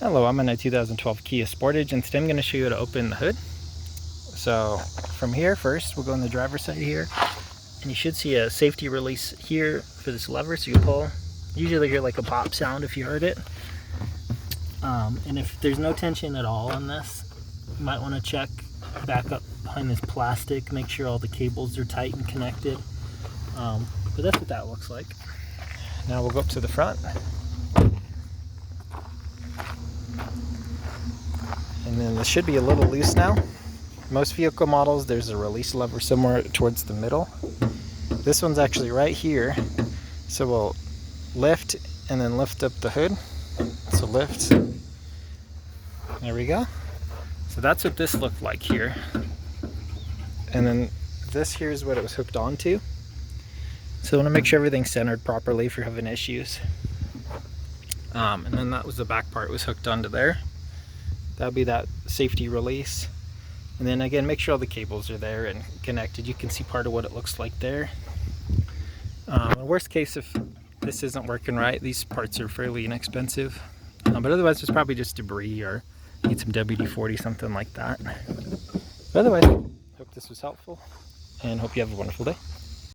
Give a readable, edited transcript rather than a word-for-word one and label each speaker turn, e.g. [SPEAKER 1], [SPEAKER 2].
[SPEAKER 1] Hello, I'm in a 2012 Kia Sportage, and today I'm going to show you how to open the hood. So from here first, we'll go on the driver's side here, and you should see a safety release here for this lever, so you pull. Usually you hear like a pop sound if you heard it. And if there's no tension at all on this, you might want to check back up behind this plastic, make sure all the cables are tight and connected. But that's what that looks like. Now we'll go up to the front. And then this should be a little loose now. Most vehicle models, there's a release lever somewhere towards the middle. This one's actually right here. So we'll lift and then lift up the hood. So lift. There we go. So that's what this looked like here. And then this here is what it was hooked onto. So I want to make sure everything's centered properly if you're having issues. And then that was the back part was hooked onto there. That'll be that safety release. And then again, make sure all the cables are there and connected. You can see part of what it looks like there. Worst case, if this isn't working right, these parts are fairly inexpensive. But otherwise, it's probably just debris or need some WD-40, something like that. But otherwise, hope this was helpful and hope you have a wonderful day.